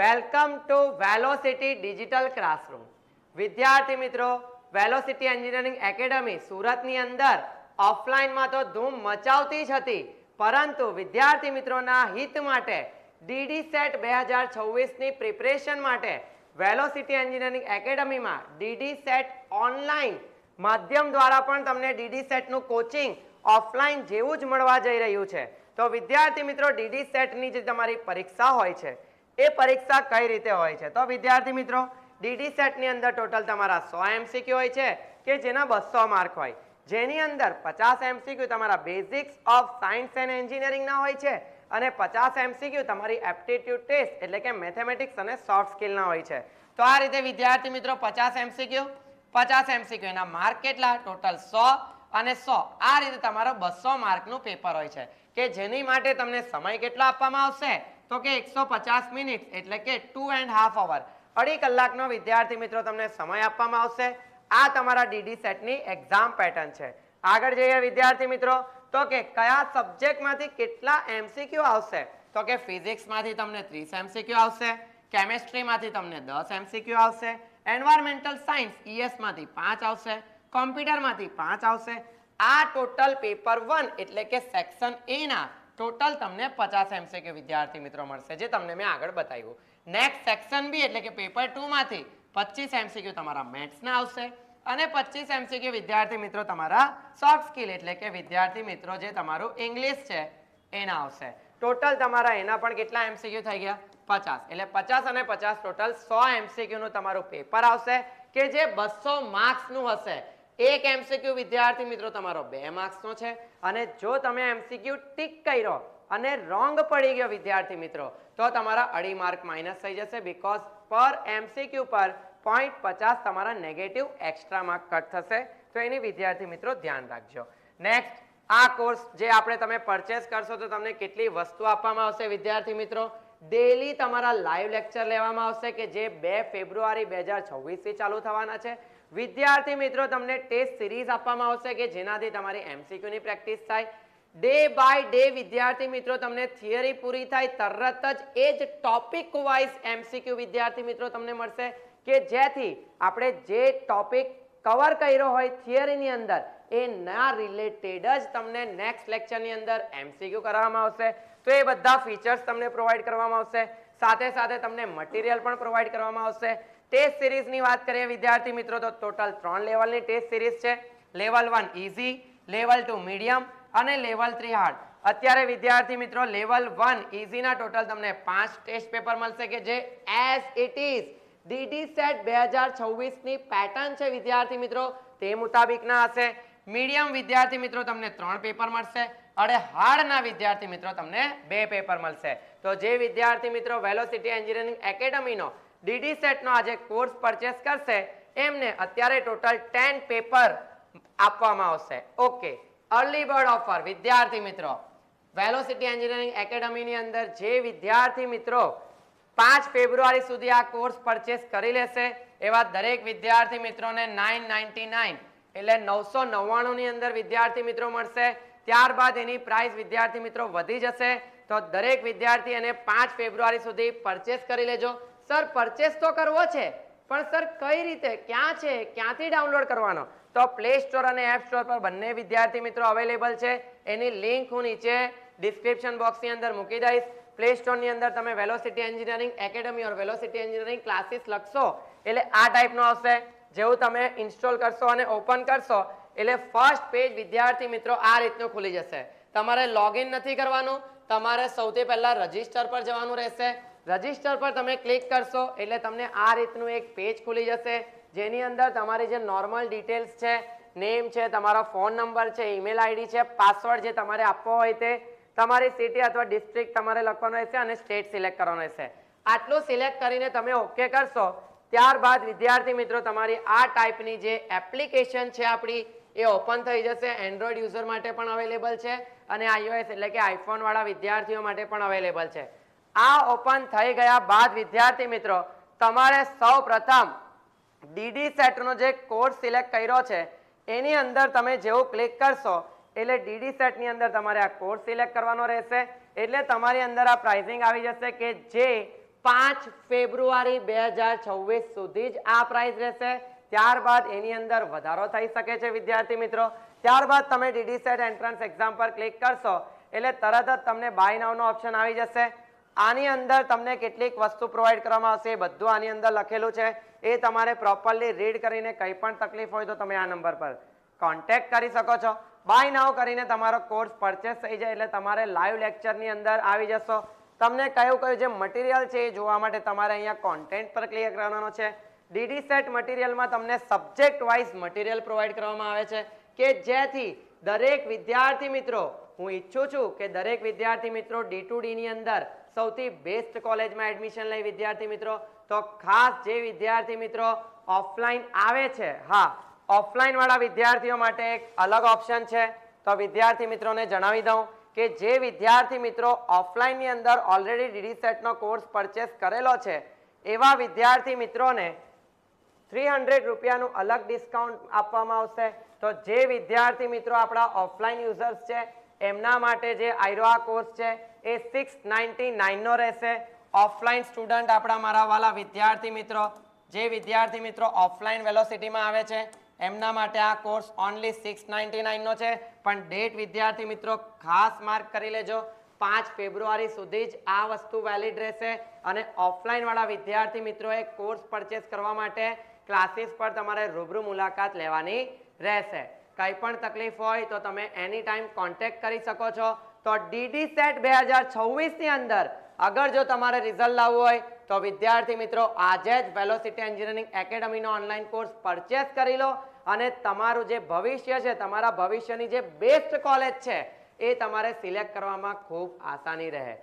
Welcome to velocity digital classroom. વિદ્યાર્થી મિત્રો, velocity engineering academy સુરતની અંદર ઓફલાઈનમાં તો ધૂમ મચાવતી જ હતી, પરંતુ વિદ્યાર્થી મિત્રોના હિત માટે ડીડી સેટ 2026 ની પ્રિપરેશન માટે વેલોસિટી એન્જિનિયરિંગ એકેડમીમાં ડીડી સેટ ઓનલાઈન માધ્યમ દ્વારા પણ તમને ડીડી સેટનું કોચિંગ ઓફલાઈન જેવું જ મળવા જઈ રહ્યું છે. તો વિદ્યાર્થી મિત્રો, ડીડી સેટની જે તમારી પરીક્ષા હોય છે એ પરીક્ષા કઈ રીતે હોય છે? તો વિદ્યાર્થી મિત્રો, ડીડી સેટની અંદર ટોટલ તમારા 100 એમસીક્યુ હોય છે કે જેના 200 માર્ક હોય, જેની અંદર 50 એમસીક્યુ તમારા બેઝિક્સ ઓફ સાયન્સ એન્ડ એન્જિનિયરિંગના હોય છે અને 50 એમસીક્યુ તમારી એપ્ટિટ્યુડ ટેસ્ટ એટલે કે મેથેમેટિક્સ અને સોફ્ટ સ્કિલના હોય છે. તો આ રીતે વિદ્યાર્થી મિત્રો 50 એમસીક્યુ એના માર્ક કેટલા? ટોટલ 100 અને 100. આ રીતે તમારો 200 માર્કનું પેપર હોય છે કે જેની માટે તમને સમય કેટલો આપવામાં આવશે? તો કે 150 મિનિટ એટલે કે 2.5 અવર, 2.5 કલાકનો વિદ્યાર્થી મિત્રો તમને સમય આપવામાં આવશે. આ તમારા ડીડી સેટની એક્ઝામ પેટર્ન છે. આગળ જઈએ વિદ્યાર્થી મિત્રો, તો કે કયા સબ્જેક્ટમાંથી કેટલા એમસીક્યુ આવશે? તો કે ફિઝિક્સમાંથી તમને 30 એમસીક્યુ આવશે, કેમેસ્ટ્રીમાંથી તમને 10 એમસીક્યુ આવશે, એન્વાયરમેન્ટલ સાયન્સ ES માંથી 5 આવશે, કોમ્પ્યુટરમાંથી 5 આવશે. આ ટોટલ પેપર 1 એટલે કે સેક્શન A ના ટોટલ તમને 50 એમસીક્યુ વિદ્યાર્થી મિત્રો મળશે, જે તમને મેં આગળ બતાવ્યું. નેક્સ્ટ સેક્શન B એટલે કે પેપર 2 માંથી 25 એમસીક્યુ તમારા મેથ્સના આવશે અને 25 એમસીક્યુ વિદ્યાર્થી મિત્રો તમારા સોફ્ટ સ્કિલ એટલે કે વિદ્યાર્થી મિત્રો જે તમારું ઇંગ્લિશ છે એના આવશે. ટોટલ તમારા એના પણ કેટલા એમસીક્યુ થઈ ગયા? 50. એટલે 50 અને 50 ટોટલ 100 એમસીક્યુ નું તમારું પેપર આવશે કે જે 200 માર્ક્સનું હશે. એક એમસીક્યુ વિદ્યાર્થી મિત્રો તમારો 2 માર્ક્સનો છે અને જો તમે એમસીક્યુ ટીક કર્યો અને રોંગ પડી ગયો વિદ્યાર્થી મિત્રો તો તમારા 2.5 માર્ક માઇનસ થઈ જશે, બીકોઝ પર એમસીક્યુ પર 0.50 તમારા નેગેટિવ એક્સ્ટ્રા માર્ક કટ થશે. તો એની વિદ્યાર્થી મિત્રો ધ્યાન રાખજો. નેક્સ્ટ, આ કોર્સ જે આપણે તમે પરચેસ કરશો તો તમને કેટલી વસ્તુ આપવામાં આવશે વિદ્યાર્થી મિત્રો? ડેલી તમારા લાઈવ લેક્ચર લેવામાં આવશે કે જે 2 ફેબ્રુઆરી 2026 થી ચાલુ થવાના છે. વિદ્યાર્થી મિત્રો, તમને ટેસ્ટ સિરીઝ આપવામાં આવશે કે જેનાથી તમારી એમસીક્યુ ની પ્રેક્ટિસ થાય. ડે બાય ડે વિદ્યાર્થી મિત્રો તમને થિયરી પૂરી થાય તરત જ એ જ ટોપિક વાઇઝ એમસીક્યુ વિદ્યાર્થી મિત્રો તમને મળશે કે જેથી આપણે જે ટોપિક કવર કર્યો હોય થિયરીની અંદર એના રિલેટેડ જ તમને નેક્સ્ટ લેક્ચરની અંદર એમસીક્યુ કરવામાં આવશે. તો એ બધા ફીચર્સ તમને પ્રોવાઈડ કરવામાં આવશે. સાથે સાથે તમને મટીરિયલ પણ પ્રોવાઈડ કરવામાં આવશે. ટેસ્ટ સિરીઝની વાત કરીએ વિદ્યાર્થી મિત્રો તો ટોટલ 3 લેવલની ટેસ્ટ સિરીઝ છે. લેવલ 1 ઇઝી, લેવલ 2 મીડિયમ અને લેવલ 3 હાર્ડ. અત્યારે વિદ્યાર્થી મિત્રો લેવલ 1 ઇઝીના ટોટલ તમને 5 ટેસ્ટ પેપર મળશે કે જે as it is DD set 2026 ની પેટર્ન છે વિદ્યાર્થી મિત્રો તે મુતાબિકના હશે. મીડિયમ વિદ્યાર્થી મિત્રો તમને 3 પેપર મળશે અને હાર્ડના વિદ્યાર્થી મિત્રો તમને 2 પેપર મળશે. તો જે વિદ્યાર્થી મિત્રો વેલોસિટી એન્જિનિયરિંગ એકેડમીનો ડીડી સેટનો આજે કોર્સ પરચેસ કરશે એમને અત્યારે ટોટલ 10 પેપર આપવામાં આવશે. ઓકે, અર્લી બર્ડ ઓફર વિદ્યાર્થી મિત્રો, વેલોસિટી એન્જિનિયરિંગ એકેડમીની અંદર જે વિદ્યાર્થી મિત્રો 5 ફેબ્રુઆરી સુધી આ કોર્સ પરચેસ કરી લેશે એવા દરેક વિદ્યાર્થી મિત્રોને 999 એટલે 999 ની અંદર વિદ્યાર્થી મિત્રો મળશે. ત્યારબાદ એની પ્રાઇસ વિદ્યાર્થી મિત્રો વધી જશે. તો દરેક વિદ્યાર્થી એને 5 ફેબ્રુઆરી સુધી પરચેસ કરી લેજો. સર પરચેસ તો કરવો છે પણ સર કઈ રીતે, ક્યાં છે, ક્યાંથી ડાઉનલોડ કરવાનો? તો પ્લે સ્ટોર અને એપ સ્ટોર પર બંને વિદ્યાર્થી મિત્રો અવેલેબલ છે. એની લિંક હું નીચે ડિસ્ક્રિપ્શન બોક્સની અંદર મૂકી દઈશ. પ્લે સ્ટોરની અંદર તમે વેલોસિટી એન્જિનિયરિંગ એકેડમી ઓર વેલોસિટી એન્જિનિયરિંગ ક્લાસીસ લખશો એટલે આ ટાઈપનો આવશે. જેવું તમે ઇન્સ્ટોલ કરશો અને ઓપન કરશો એટલે ફર્સ્ટ પેજ વિદ્યાર્થી મિત્રો આ રીતનું ખુલી જશે. તમારે લોગિન નથી કરવાનું, તમારે સૌથી પહેલા રજિસ્ટર પર જવાનું રહેશે. રજિસ્ટર પર તમે ક્લિક કરશો એટલે તમને આ રીતનું એક પેજ ખુલી જશે જેની અંદર તમારી જે નોર્મલ ડિટેલ્સ છે, નેમ છે, તમારો ફોન નંબર છે, ઈમેલ આઈડી છે, પાસવર્ડ જે તમારે આપવો હોય તે, તમારી સિટી અથવા ડિસ્ટ્રિક્ટ તમારે લખવાનો રહેશે અને સ્ટેટ સિલેક્ટ કરવાનો રહેશે. આટલું સિલેક્ટ કરીને તમે ઓકે કરશો ત્યારબાદ વિદ્યાર્થી મિત્રો તમારી આ ટાઈપની જે એપ્લિકેશન છે આપણી એ ઓપન થઈ જશે. એન્ડ્રોઈડ યુઝર માટે પણ અવેલેબલ છે અને iOS એટલે કે આઈફોન વાળા વિદ્યાર્થીઓ માટે પણ અવેલેબલ છે. આ ઓપન થઈ ગયા બાદ વિદ્યાર્થી મિત્રો તમારે સૌપ્રથમ ડીડી સેટનો જે કોર્સ સિલેક્ટ કર્યો છે એની અંદર તમે જેવું ક્લિક કરશો એટલે ડીડી સેટની અંદર તમારે આ કોર્સ સિલેક્ટ કરવાનો રહેશે. એટલે તમારી અંદર આ પ્રાઇસિંગ આવી જશે કે જે 5 ફેબ્રુઆરી 2026 સુધી જ આ પ્રાઇસ રહેશે. ત્યારબાદ એની અંદર વધારો થઈ શકે છે વિદ્યાર્થી મિત્રો. ત્યારબાદ તમે ડીડી સેટ એન્ટ્રન્સ એક્ઝામ પર ક્લિક કરશો એટલે તરત જ તમને બાય નાઉ નો ઓપ્શન આવી જશે. આની અંદર તમને કેટલીક વસ્તુ પ્રોવાઈડ કરવામાં આવશે, એ બધું આની અંદર લખેલું છે. એ તમારે પ્રોપરલી રીડ કરીને કંઈ પણ તકલીફ હોય તો તમે આ નંબર પર કોન્ટેક્ટ કરી શકો છો. બાય નાઉ કરીને તમારો કોર્સ પરચેસ થઈ જાય એટલે તમારે લાઈવ લેક્ચરની અંદર આવી જશો. તમને કયું કયું જે મટીરિયલ છે એ જોવા માટે તમારે અહીંયા કોન્ટેન્ટ પર ક્લિક કરવાનો છે. ડીડી સેટ મટીરિયલમાં તમને સબ્જેક્ટ વાઇઝ મટીરિયલ પ્રોવાઈડ કરવામાં આવે છે કે જેથી દરેક વિદ્યાર્થી મિત્રો, હું ઈચ્છું છું કે દરેક વિદ્યાર્થી મિત્રો D2D ની અંદર સૌથી બેસ્ટ કોલેજમાં એડમિશન લઈ વિદ્યાર્થી મિત્રો. તો ખાસ જે વિદ્યાર્થી મિત્રો ઓફલાઈન આવે છે, હા, ઓફલાઈન વાળા વિદ્યાર્થીઓ માટે એક અલગ ઓપ્શન છે. તો વિદ્યાર્થી મિત્રોને જણાવી દઉં કે જે વિદ્યાર્થી મિત્રો ઓફલાઈન ની અંદર ઓલરેડી ડીડી સેટ નો કોર્સ પરચેસ કરેલો છે એવા વિદ્યાર્થી મિત્રોને 300 રૂપિયાનું અલગ ડિસ્કાઉન્ટ આપવામાં આવશે. તો જે વિદ્યાર્થી મિત્રો આપણા ઓફલાઈન યુઝર્સ છે એમના માટે જે આઈરોઆ કોર્સ છે એ 699 નો રહેશે. ઓફલાઈન સ્ટુડન્ટ આપણા મારા વાલા વિદ્યાર્થી મિત્રો, જે વિદ્યાર્થી મિત્રો ઓફલાઈન વેલોસિટીમાં આવે છે એમના માટે આ કોર્સ ઓનલી 699 નો છે. પણ ડેટ વિદ્યાર્થી મિત્રો ખાસ માર્ક કરી લેજો, 5 ફેબ્રુઆરી સુધી જ આ વસ્તુ વેલિડ રહેશે. અને ઓફલાઈન વાળા વિદ્યાર્થી મિત્રોએ કોર્સ પરચેસ કરવા માટે ક્લાસીસ પર તમારે રૂબરૂ મુલાકાત લેવાની રહેશે. કંઈ પણ તકલીફ હોય તો તમે એની ટાઈમ કોન્ટેક્ટ કરી શકો છો. તો ડીડી સેટ 2026 ની અંદર અગર જો તમારે રિઝલ્ટ લાવવું હોય તો વિદ્યાર્થી મિત્રો આજે જ વેલોસિટી એન્જિનિયરિંગ એકેડમીનો ઓનલાઈન કોર્સ પરચેસ કરી લો અને તમારું જે ભવિષ્ય છે, તમારા ભવિષ્યની જે બેસ્ટ કોલેજ છે એ તમારે સિલેક્ટ કરવામાં ખૂબ આસાની રહે.